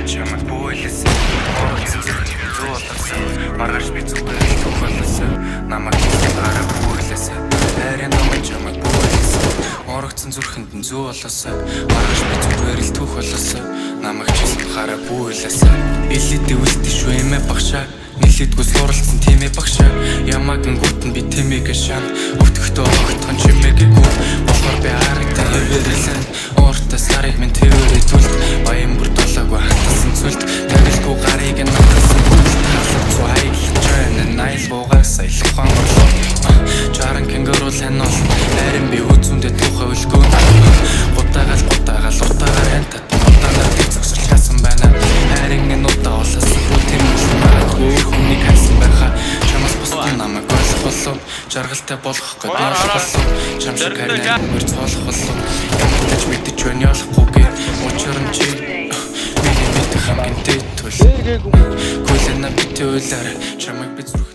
чамайг бүйлээсэн Оролцсон зүрхний зүү болосон Маргааш би зүгээр л түүх болосон Намайг хэлсэн гараа бүйлээсэн Хайрын намайг чамайг бүйлээсэн Оролцсон зүрхэнд нь зүү болосон Маргааш би зүгээр л түүх болосон Намайг хэлсэн гараа бүйлээсэн Илэдэ үлдээ шүү эмээ багшаа Нилээдгүй суралцсан тиймээ багшаа Ямаг нгүүтэн би тэмээг шан Өвтгөхдөө огтхон чимээгээгүй Болохоор би харагтай хэвээрэлэн Ууртаа сарыг минь тэрвэрээ түлт Баян бүр долоогүй хатасан цүлт Тавилгүй гарыг нь натасан бүлт Халах цу хаялж байна Найлгуугаар саялах ухаан орлоо Чаран кенгуру лэнол Хайрын би үзүүндээ тухай үлгөө Гутаагаал уртаагаар хантат Утаагаар би зогсол хасан байна Хайрын энэ удаа олсон Тэмүүлсэн байгаагүй хүнийг хайсан байхаа Чамаас бусдын намайг ойлгох болов Жаргалтай болох гээд ноолох болов Чам шиг хайрын нүгээр цоолох болов Ямартаж мэдэж байна ялахгүйгээ Учир нь чи Миний мэдэх хамгийн дээд төл Гүйлэн на битээ уйлаар Чамайг би зүрх